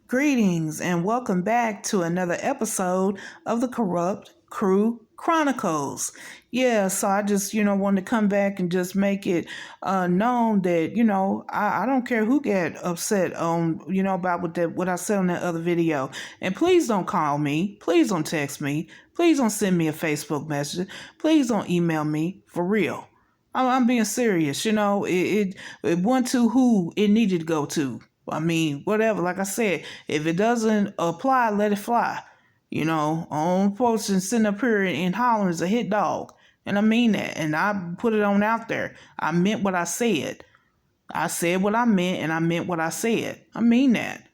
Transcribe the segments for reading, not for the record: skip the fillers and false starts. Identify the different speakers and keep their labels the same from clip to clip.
Speaker 1: Greetings and welcome back to another episode of the Corrupt Crew Chronicles. Yeah, so I just, wanted to come back and just make it known that, I don't care who get upset on, about what I said on that other video. And please don't call me. Please don't text me. Please don't send me a Facebook message. Please don't email me. For real. I'm being serious. It went to who it needed to go to. I mean, whatever. Like I said, if it doesn't apply, let it fly. On posts and sitting up here and hollering is a hit dog. And I mean that. And I put it on out there. I meant what I said. I said what I meant and I meant what I said. I mean that.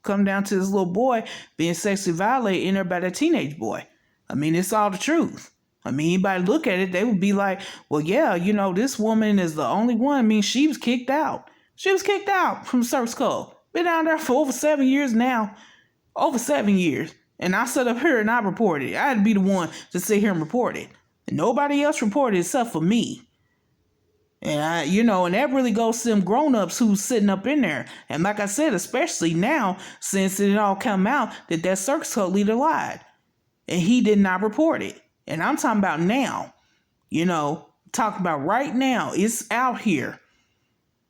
Speaker 1: Come down to this little boy being sexually violated in there by that teenage boy. I mean, it's all the truth. I mean, anybody look at it, they would be like, well, yeah, this woman is the only one. I mean, she was kicked out. She was kicked out from Circus Code. Been down there for over 7 years now. Over 7 years. And I sat up here and I reported it. I had to be the one to sit here and report it. And nobody else reported except for me. And and that really goes to them grown-ups who's sitting up in there. And like I said, especially now, since it all come out that Circus Code leader lied. And he did not report it. And I'm talking about now. Talking about right now. It's out here.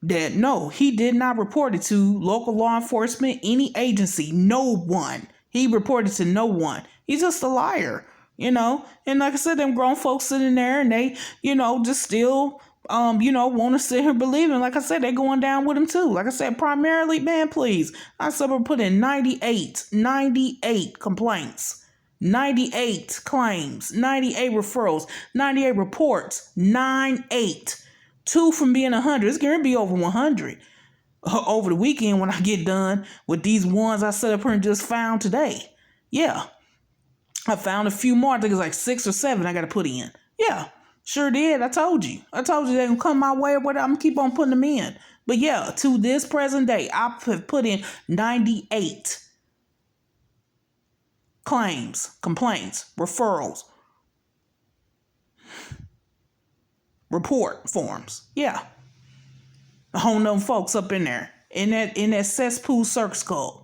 Speaker 1: That no, he did not report it to local law enforcement, any agency, no one. He reported to no one. He's just a liar, And like I said, them grown folks sitting there and they, just still, want to sit here believing. Like I said, they're going down with him too. Like I said, primarily, man, please. I said we put in 98 complaints, 98 claims, 98 referrals, 98 reports, 98. 2 from being 100. It's going to be over 100 over the weekend when I get done with these ones I set up here and just found today. Yeah. I found a few more. I think it's like 6 or 7 I got to put in. Yeah. Sure did. I told you they're going to come my way or whatever. I'm going to keep on putting them in. But yeah, to this present day, I have put in 98 claims, complaints, referrals, report forms. Yeah. On them folks up in there. In that cesspool Circus Code.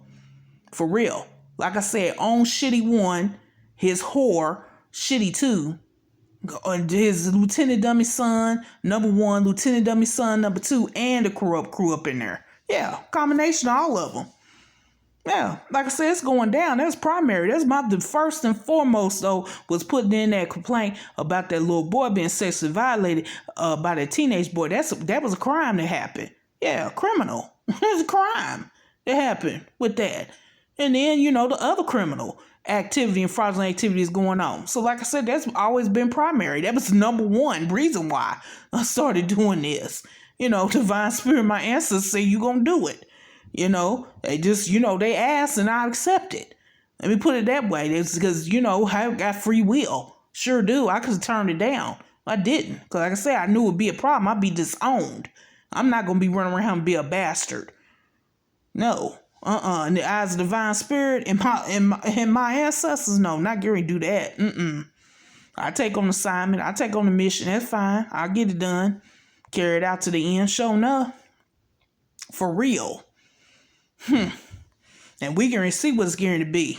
Speaker 1: For real. Like I said, on Shitty 1, his whore, Shitty 2, his Lieutenant Dummy son, number 1, Lieutenant Dummy son, number 2, and the corrupt crew up in there. Yeah. Combination of all of them. Yeah, like I said, it's going down. That's primary. That's the first and foremost, though, was putting in that complaint about that little boy being sexually violated by that teenage boy. That was a crime that happened. Yeah, criminal. It was a crime that happened with that. And then, the other criminal activity and fraudulent activity is going on. So, like I said, that's always been primary. That was the number 1 reason why I started doing this. Divine Spirit, my ancestors say you're going to do it. They just, they asked and I accepted. Let me put it that way. It's because, I got free will. Sure do. I could have turned it down. I didn't. Because like I said, I knew it would be a problem. I'd be disowned. I'm not going to be running around and be a bastard. No. In the eyes of Divine Spirit and my ancestors, no, not going to do that. I take on the assignment. I take on the mission. That's fine. I'll get it done. Carry it out to the end. Sure enough. For real. And we can see what it's going to be.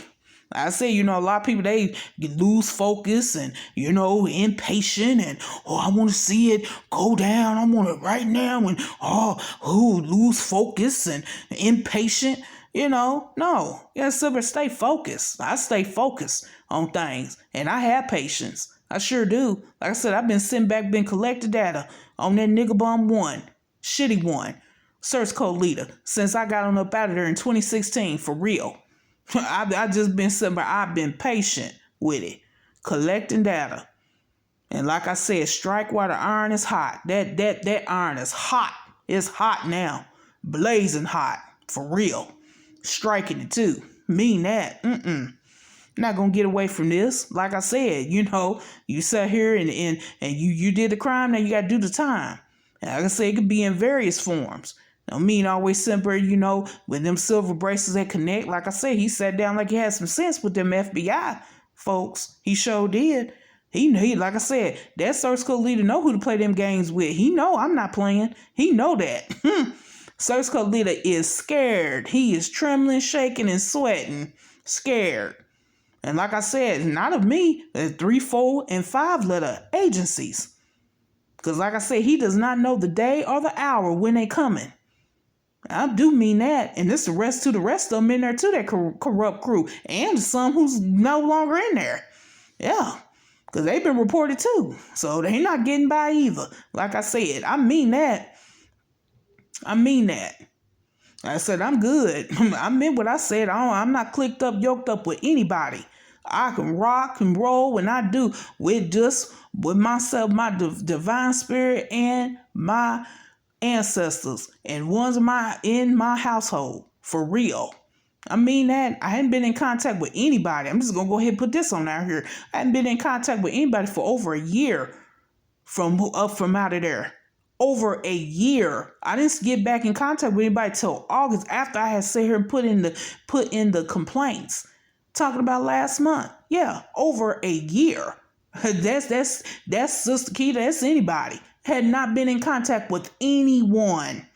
Speaker 1: I say, a lot of people, they lose focus and, impatient and, I want to see it go down. I want it right now and, lose focus and impatient. No. You gotta stay focused. I stay focused on things and I have patience. I sure do. Like I said, I've been sitting back, been collecting data on that nigga bum 1, Shitty 1. Circus Code leader since I got on up out of there in 2016 for real. I just been sitting there. I've been patient with it, collecting data, and like I said, strike while the iron is hot. That iron is hot. It's hot now, blazing hot for real. Striking it too. Mean that. Not gonna get away from this. Like I said, you sat here and you did the crime. Now you gotta do the time. And like I said, it could be in various forms. Don't mean always simple, with them silver bracelets that connect. Like I said, he sat down like he had some sense with them FBI folks. He sure did. He like I said, that Circus Code leader know who to play them games with. He know I'm not playing. He know that. Circus Cult leader is scared. He is trembling, shaking, and sweating. Scared. And like I said, not of me, 3, 4, and 5 letter agencies. Because like I said, he does not know the day or the hour when they coming. I do mean that. And this the rest of them in there too, that corrupt crew. And some who's no longer in there. Yeah. Because they've been reported too. So they not getting by either. Like I said, I mean that. I said, I'm good. I meant what I said. I'm not clicked up, yoked up with anybody. I can rock and roll when I do with myself, my divine spirit, and my ancestors and ones in my household. For real. I mean that. I hadn't been in contact with anybody. I'm just going to go ahead and put this on out here. I hadn't been in contact with anybody for over a year from out of there. Over a year. I didn't get back in contact with anybody till August after I had sat here and put in the complaints. Talking about last month. Yeah, over a year. That's Sister Keita. That's anybody. Had not been in contact with anyone.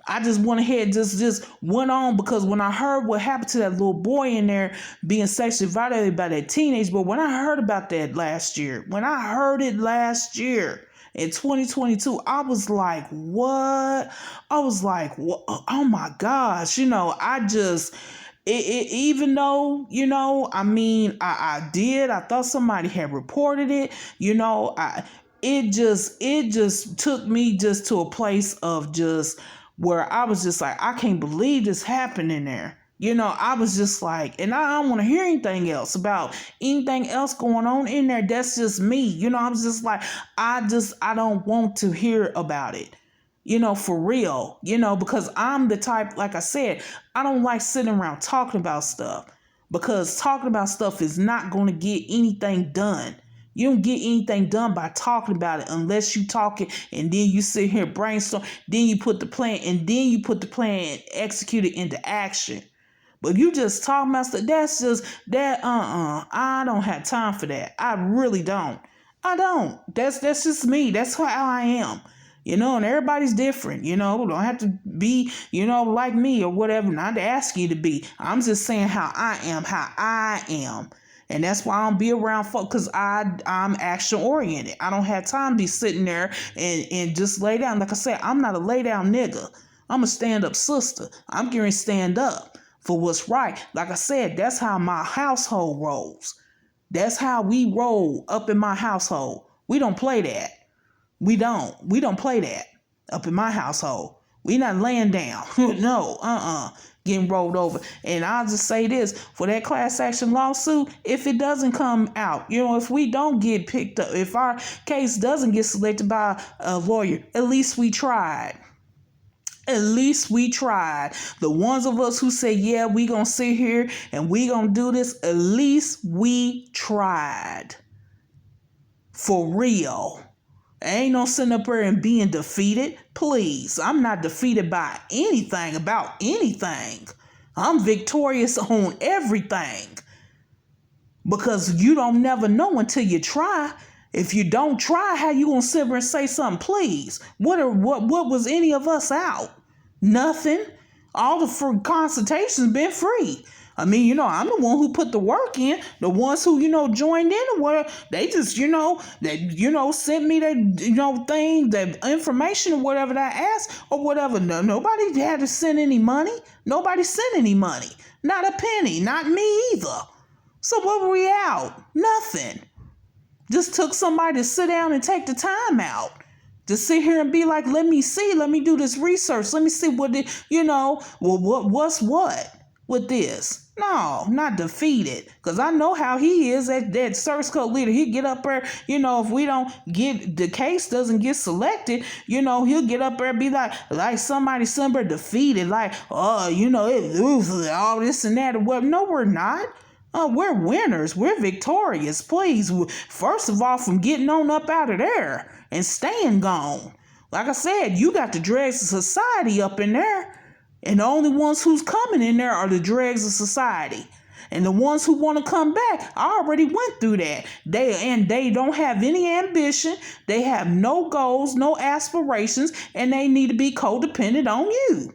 Speaker 1: I just went ahead, just went on because when I heard what happened to that little boy in there being sexually violated by that teenage boy, when I heard about that last year, in 2022, I was like, what? I was like, what? Oh my gosh. Even though, I thought somebody had reported it, it just took me just to a place of just where I was just like, I can't believe this happened in there. I was just like, and I don't want to hear anything else about anything else going on in there. That's just me. I was just like, I don't want to hear about it. For real, because I'm the type, like I said, I don't like sitting around talking about stuff because talking about stuff is not going to get anything done. You don't get anything done by talking about it unless you talk it and then you sit here brainstorm, then you put the plan and then you put the plan and execute it into action. But you just talking about stuff, that's just that, I don't have time for that. I really don't. I don't. That's just me. That's how I am. And everybody's different, don't have to be, like me or whatever, not to ask you to be. I'm just saying how I am. And that's why I don't be around folk, because I'm action oriented. I don't have time to be sitting there and just lay down. Like I said, I'm not a lay down nigga. I'm a stand up sister. I'm going to stand up for what's right. Like I said, that's how my household rolls. That's how we roll up in my household. We don't play that. We don't play that up in my household. We not laying down. No, getting rolled over. And I'll just say this, for that class action lawsuit, if it doesn't come out, if we don't get picked up, if our case doesn't get selected by a lawyer, at least we tried. At least we tried. The ones of us who say, yeah, we gonna sit here and we gonna do this, at least we tried. For real. Ain't no sitting up there and being defeated. Please, I'm not defeated by anything about anything. I'm victorious on everything. Because you don't never know until you try. If you don't try, how you gonna sit there and say something? Please, what was any of us out? Nothing. All the consultations been free. I'm the one who put the work in. The ones who, joined in or whatever, they just, they, sent me that, thing, the information or whatever that I asked or whatever. No, nobody had to send any money. Nobody sent any money. Not a penny. Not me either. So what were we out? Nothing. Just took somebody to sit down and take the time out. To sit here and be like, let me do this research. Let me see what's what with this. No, not defeated. Because I know how he is, that Circus Cult leader. He'll get up there, if we don't the case doesn't get selected, he'll get up there and be like somebody defeated, like, it loses all this and that. Well, no, we're not. We're winners. We're victorious. Please, first of all, from getting on up out of there and staying gone. Like I said, you got the dregs of society up in there. And the only ones who's coming in there are the dregs of society. And the ones who want to come back, I already went through that. They don't have any ambition. They have no goals, no aspirations, and they need to be codependent on you.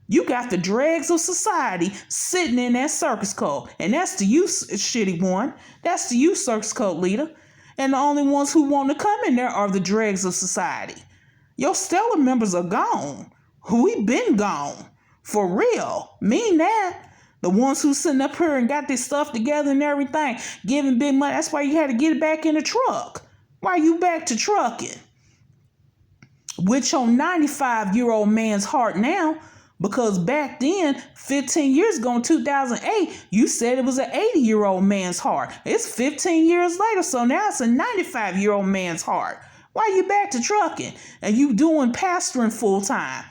Speaker 1: You got the dregs of society sitting in that circus cult. And that's to you, shitty one. That's to you, circus cult leader. And the only ones who want to come in there are the dregs of society. Your stellar members are gone. We been gone. For real. Mean that. The ones who sitting up here and got this stuff together and everything, giving big money. That's why you had to get it back in the truck. Why you back to trucking? With your 95-year-old man's heart now. Because back then, 15 years ago in 2008, you said it was an 80-year-old man's heart. It's 15 years later, so now it's a 95-year-old man's heart. Why you back to trucking and you doing pastoring full time?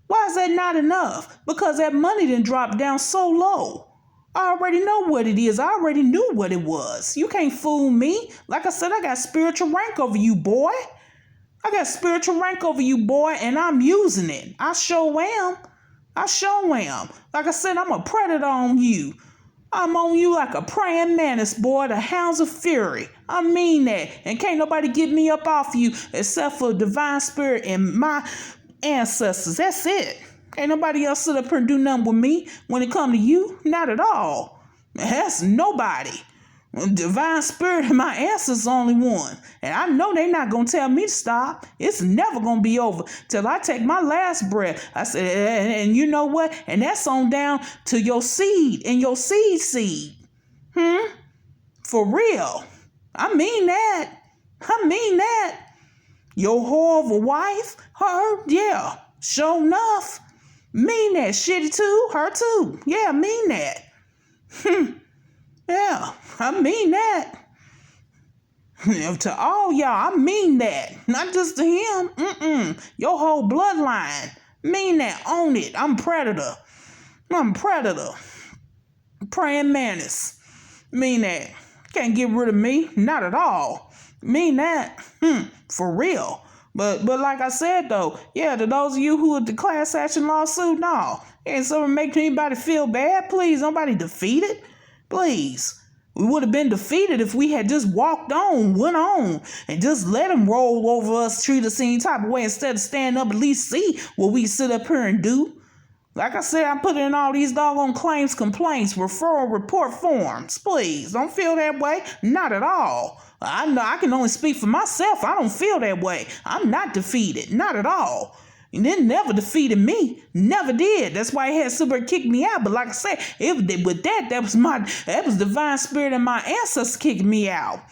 Speaker 1: Why is that not enough? Because that money didn't drop down so low. I already know what it is. I already knew what it was. You can't fool me. Like I said, I got spiritual rank over you, boy. I got spiritual rank over you, boy, and I'm using it. I sure am. I sure am. Like I said, I'm a predator on you. I'm on you like a praying mantis, boy, the hounds of fury. I mean that. And can't nobody get me up off you except for divine spirit and my ancestors. That's it. Ain't nobody else sit up here and do nothing with me when it come to you. Not at all. That's nobody. Divine spirit and my ancestors only one. And I know they not going to tell me to stop. It's never going to be over till I take my last breath. I said, and you know what? And that's on down to your seed and your seed. For real. I mean that. I mean that. Your whore of a wife? Her? Yeah. Sure enough. Mean that. Shitty too? Her too. Yeah, mean that. Yeah, I mean that. To all y'all, I mean that. Not just to him. Your whole bloodline. Mean that. Own it. I'm predator. Praying mantis. Mean that. Can't get rid of me. Not at all. Mean that. For real. But like I said though, yeah, to those of you who are the class action lawsuit, no. Ain't something make anybody feel bad. Please, nobody defeated. Please. We would have been defeated if we had just walked on, went on, and just let them roll over us, treat us any type of way instead of standing up at least see what we sit up here and do. Like I said, I put in all these doggone claims, complaints, referral report forms. Please, don't feel that way. Not at all. I know I can only speak for myself. I don't feel that way. I'm not defeated. Not at all. And it never defeated me. Never did. That's why he had super kick me out. But like I said, that was divine spirit and my ancestors kicking me out.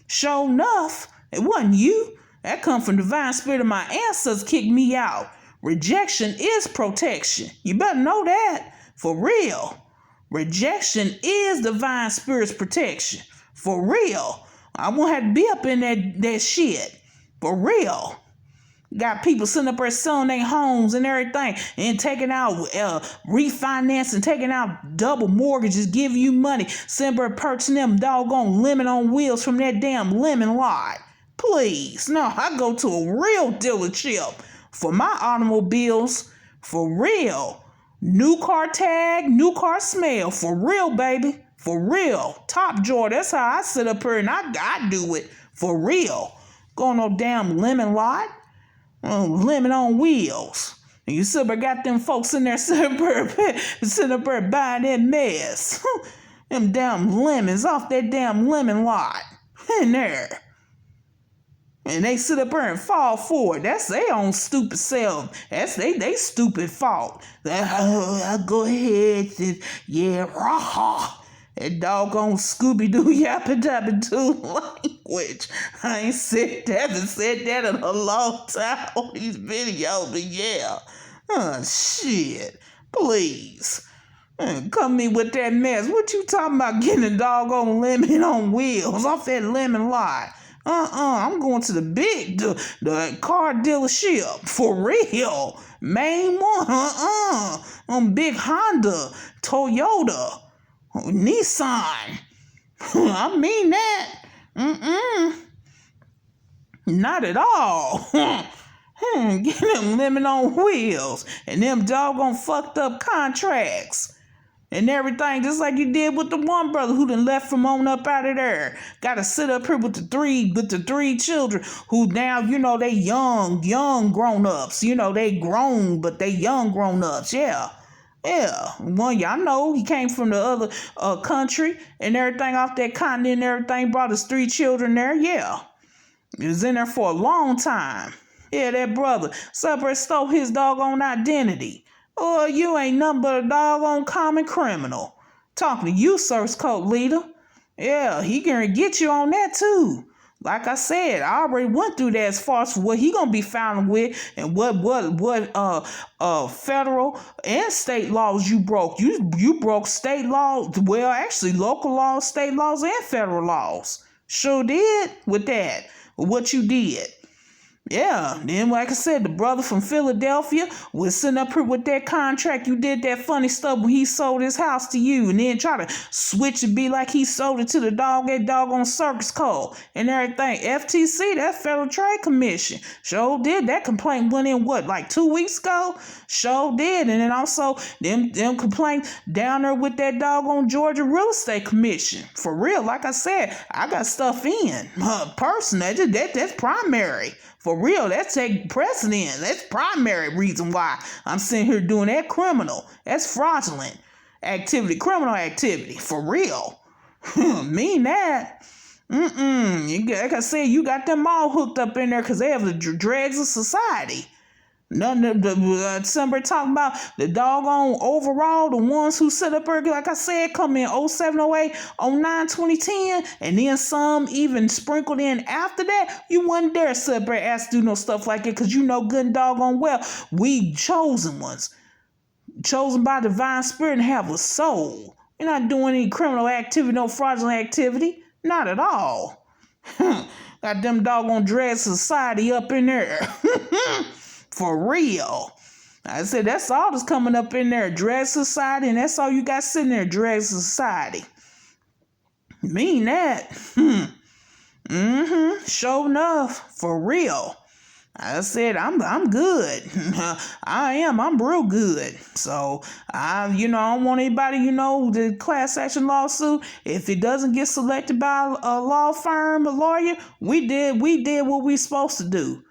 Speaker 1: Sure enough, it wasn't you. That come from divine spirit and my ancestors kicked me out. Rejection is protection. You better know that. For real. Rejection is divine spirit's protection. For real. I won't have to be up in that shit. For real. Got people sitting up there selling their homes and everything and taking out refinance and taking out double mortgages, giving you money, sitting there purchasing them doggone lemon on wheels from that damn lemon lot. Please. No, I go to a real dealership for my automobiles. For real. New car tag, new car smell. For real, baby. For real. Top drawer. That's how I sit up here and I do it. For real. Going no damn lemon lot. Lemon on wheels. And you still got them folks in there sitting up there buying that mess. Them damn lemons off that damn lemon lot. In there. And they sit up there and fall for it. That's their own stupid self. That's they stupid fault. I go ahead and yeah, raha. That doggone Scooby-Doo yappa-dabba-doo language. I ain't said that in a long time on these videos, but yeah. Oh, shit. Please. Come me with that mess. What you talking about getting a doggone lemon on wheels off that lemon lot? I'm going to the car dealership. For real. Main one. On big Honda, Toyota. Nissan. I mean that. Not at all. Get them lemon on wheels and them doggone fucked up contracts. and everything, just like you did with the one brother who done left from on up out of there. Got to sit up here with the three children who now, they young grown-ups. They grown, but they young grown-ups. Yeah. Yeah, well, y'all know he came from the other country and everything off that continent and everything, brought his three children there. Yeah, he was in there for a long time. Yeah, that brother. Suburb stole his doggone identity. Oh, you ain't nothing but a doggone common criminal. Talking to you, Source Code leader. Yeah, he gonna get you on that too. Like I said, I already went through that as far as what he gonna be found with and what federal and state laws you broke. You broke state laws, well actually local laws, state laws, and federal laws. Sure did with that. What you did. Yeah, then like I said, the brother from Philadelphia was sitting up here with that contract. You did that funny stuff when he sold his house to you and then try to switch and be like he sold it to the doggone circus code and everything. FTC, that Federal Trade Commission, sure did. That complaint went in, like 2 weeks ago? Sure did. And then also them complaints down there with that doggone Georgia Real Estate Commission. For real, like I said, I got stuff in. Person, that's primary. For real, that's take precedent. That's primary reason why I'm sitting here doing that criminal. That's fraudulent activity, criminal activity. For real. Mean that. Like I said, you got them all hooked up in there because they have the dregs of society. None of the somebody talking about the doggone overall, the ones who sit up there, like I said, come in 07, 08, 09, 2010, and then some even sprinkled in after that. You wasn't there sit up there ask to do no stuff like it because you know good and doggone well we chosen ones, chosen by divine spirit and have a soul. You're not doing any criminal activity, no fraudulent activity, not at all. Got them doggone dread society up in there. For real. I said, that's all that's coming up in there. Drag society, and that's all you got sitting there. Drag society. Mean that. Sure enough. For real. I said, I'm good. I'm real good. So, I don't want anybody, the class action lawsuit. If it doesn't get selected by a law firm, a lawyer, we did what we supposed to do.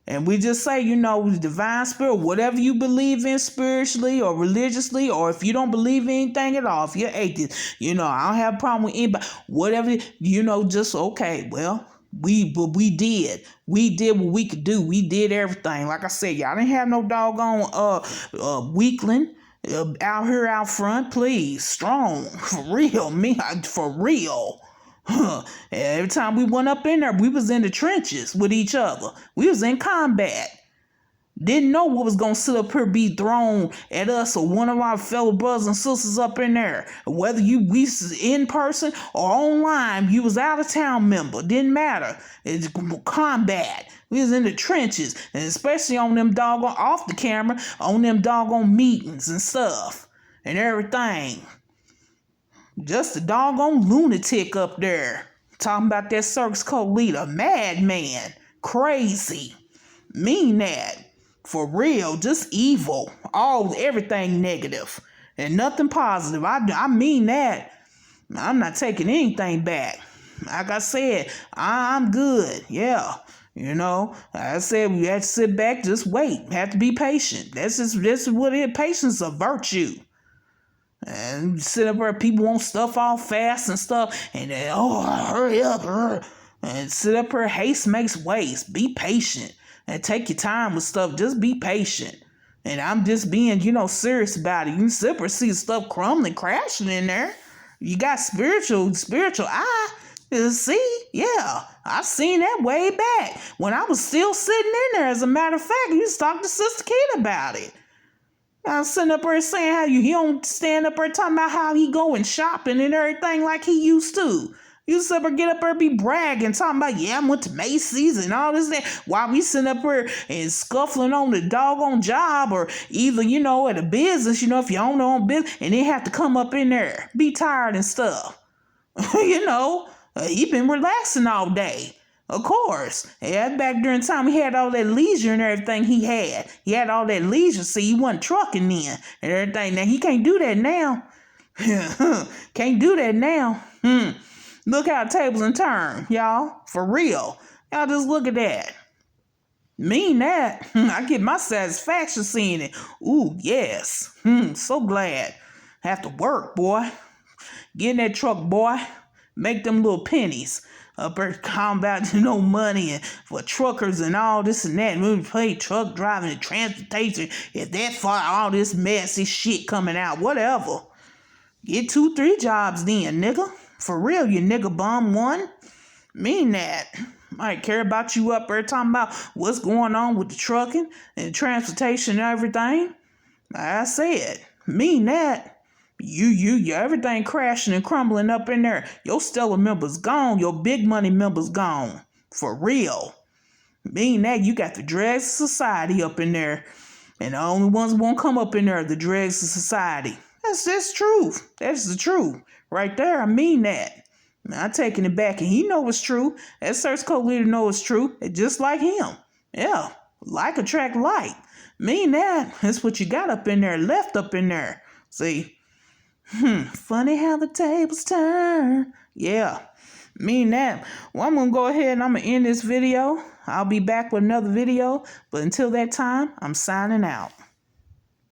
Speaker 1: And we just say, divine spirit, whatever you believe in spiritually or religiously, or if you don't believe in anything at all, if you're atheist, I don't have a problem with anybody. Whatever, just okay. Well, we did what we could do. We did everything. Like I said, y'all didn't have no doggone weakling out here out front. Please, strong, for real, for real. Every time we went up in there, we was in the trenches with each other. We was in combat. Didn't know what was going to sit up here be thrown at us or one of our fellow brothers and sisters up in there. Whether we was in person or online, you was out of town member. Didn't matter. It's combat. We was in the trenches, and especially on them doggone off the camera, on them doggone meetings and stuff and everything. Just a doggone lunatic up there. Talking about that circus code leader. Madman. Crazy. Mean that. For real. Just evil. Everything negative. And nothing positive. I mean that. I'm not taking anything back. Like I said, I'm good. Yeah. I said we have to sit back, just wait. Have to be patient. This is what it is. Patience is a virtue. And sit up there, people want stuff all fast and stuff, and then, hurry up, and sit up there, haste makes waste. Be patient and take your time with stuff. Just be patient. And I'm just being, serious about it. You sit there, see stuff crumbling, crashing in there. You got spiritual eye. See, yeah, I've seen that way back when I was still sitting in there. As a matter of fact, you used to talk to Sister Kid about it. I'm sitting up there saying how he don't stand up there talking about how he going shopping and everything like he used to. You used to get up there be bragging, talking about, I went to Macy's and all this and that. While we sitting up here and scuffling on the doggone job or either, at a business, if you own your own business, and then have to come up in there, be tired and stuff. He been relaxing all day. Of course. Yeah, back during time he had all that leisure and everything he had. He had all that leisure, see, he wasn't trucking then and everything. Now he can't do that now. Can't do that now. Look how tables and turn, y'all. For real. Y'all just look at that. Mean that. I get my satisfaction seeing it. Ooh, yes. So glad. Have to work, boy. Get in that truck, boy. Make them little pennies. Up there combat, money and for truckers and all this and that. We pay truck driving and transportation. If that far, all this messy shit coming out, whatever. Get 2, 3 jobs then, nigga. For real, you nigga bum one. Mean that. Might care about you up there talking about what's going on with the trucking and transportation and everything. Like I said, mean that. You, everything crashing and crumbling up in there. Your stellar members gone. Your big money members gone. For real. Mean that you got the dregs of society up in there. And the only ones who won't come up in there are the dregs of society. That's truth. That's the truth. Right there, I mean that. I'm taking it back, and he know it's true. That search code leader know it's true. It's just like him. Yeah, like attract like. Mean that. That's what you got up in there, left up in there. See? Funny how the tables turn. Yeah, mean that. Well, I'm going to go ahead and I'm going to end this video. I'll be back with another video. But until that time, I'm signing out.